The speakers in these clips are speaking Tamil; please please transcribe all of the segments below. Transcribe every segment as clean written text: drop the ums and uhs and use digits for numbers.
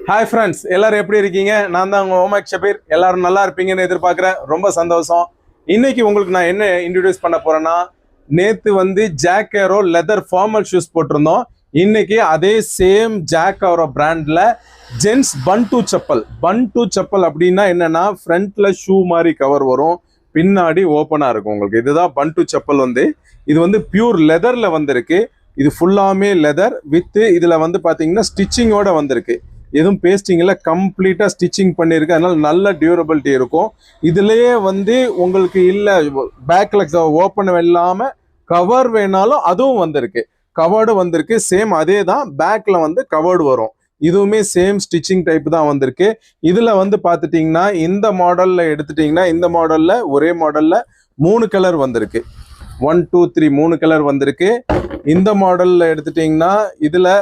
ஹாய் ஃப்ரெண்ட்ஸ், எல்லாரும் எப்படி இருக்கீங்க? நான் தான் உங்கள் ஓமேக் ஷபீர். எல்லாரும் நல்லா இருப்பீங்கன்னு எதிர்பார்க்குறேன். ரொம்ப சந்தோஷம். இன்னைக்கு உங்களுக்கு நான் என்ன இன்ட்ரடியூஸ் பண்ண போறேன்னா, நேற்று வந்து Jack Aero leather formal shoes போட்டிருந்தோம். இன்னைக்கு அதே சேம் ஜாக் ஏரோ பிராண்டில் ஜென்ஸ் பன்டூ செப்பல் அப்படின்னா என்னன்னா, ஃப்ரண்ட்ல ஷூ மாதிரி கவர் வரும், பின்னாடி ஓப்பனாக இருக்கும். உங்களுக்கு இதுதான் பன்டூ செப்பல். இது வந்து பியூர் லெதரில் வந்திருக்கு. இது ஃபுல்லாமே லெதர் வித் இதில் வந்து பார்த்தீங்கன்னா ஸ்டிச்சிங்கோட வந்திருக்கு. எதுவும் பேஸ்டிங்கில் கம்ப்ளீட்டாக ஸ்டிச்சிங் பண்ணியிருக்கு. அதனால நல்ல டியூரபிலிட்டி இருக்கும். இதுலேயே வந்து உங்களுக்கு இல்லை பேக்கில் ஓப்பன் இல்லாமல் கவர் வேணாலும் அதுவும் வந்திருக்கு. கவர்டு வந்திருக்கு. சேம் அதே தான் பேக்கில் வந்து கவர்டு வரும். இதுவுமே சேம் ஸ்டிச்சிங் டைப் தான் வந்திருக்கு. இதில் வந்து பார்த்துட்டிங்கன்னா இந்த மாடலில் எடுத்துட்டிங்கன்னா இந்த மாடலில் ஒரே மாடலில் 3 கலர் வந்திருக்கு. 1 2 3 3 கலர் வந்திருக்கு. இந்த மாடலில் எடுத்துட்டிங்கன்னா இதில்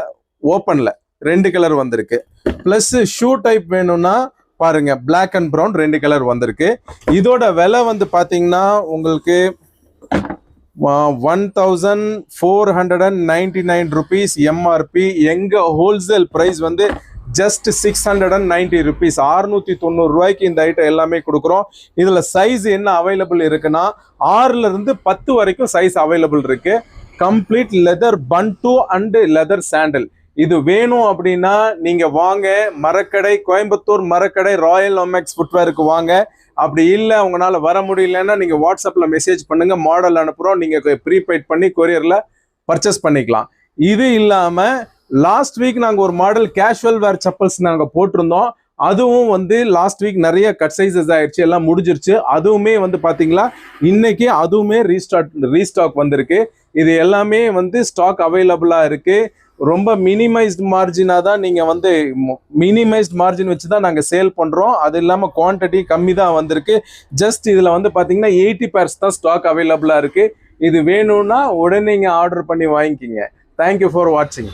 ஓப்பனில் 2 கலர் வந்திருக்கு. பிளஸ் ஷூ டைப் வேணும்னா பாருங்க, பிளாக் அண்ட் ப்ரௌன் 2 கலர் வந்திருக்கு. இதோட விலை வந்து பாத்தீங்கன்னா உங்களுக்கு 1499 rupees எம்ஆர்பி. எங்க ஹோல்சேல் பிரைஸ் வந்து ஜஸ்ட் 690 rupees, 690 ரூபாய்க்கு இந்த ஐட்டம் எல்லாமே கொடுக்குறோம். இதுல சைஸ் என்ன அவைலபிள் இருக்குன்னா 6ல இருந்து 10 வரைக்கும் சைஸ் அவைலபிள் இருக்கு. கம்ப்ளீட் லெதர் பன்டூ அண்ட் லெதர் சாண்டல். இது வேணும் அப்படின்னா நீங்க வாங்க, மரக்கடை கோயம்புத்தூர் மரக்கடை ராயல் ஓமேக்ஸ் ஃபுட்வேருக்கு வாங்க. அப்படி இல்லை உங்களால வர முடியலன்னா நீங்க வாட்ஸ்அப்ல மெசேஜ் பண்ணுங்க, மாடல் அனுப்புறோம், நீங்க ப்ரீபெய்ட் பண்ணி கொரியர்ல பர்ச்சேஸ் பண்ணிக்கலாம். இது இல்லாம லாஸ்ட் வீக் நாங்க ஒரு மாடல் கேஷுவல் வேர் செப்பல்ஸ் நாங்க போட்டிருந்தோம். அதுவும் வந்து லாஸ்ட் வீக் நிறைய கட் சைசஸ் ஆயிடுச்சு, எல்லாம் முடிஞ்சிருச்சு. அதுவுமே வந்து பாத்தீங்களா இன்னைக்கு அதுவுமே ரீஸ்டாக் வந்திருக்கு. இது எல்லாமே வந்து ஸ்டாக் அவைலபிளா இருக்கு. ரொம்ப மினிமைஸ்ட் மார்ஜினா தான் நீங்க வந்து மினிமைஸ்ட் மார்ஜின் வச்சு தான் நாங்க சேல் பண்றோம். அது இல்லாம குவான்டிட்டி கம்மி தான் வந்திருக்கு. ஜஸ்ட் இதுல வந்து பாத்தீங்கன்னா 80 பேர்ஸ் தான் ஸ்டாக் அவைலபிளா இருக்கு. இது வேணும்னா உடனே நீங்க ஆர்டர் பண்ணி வாங்கிக்கிங்க. தேங்க்யூ ஃபார் வாட்சிங்.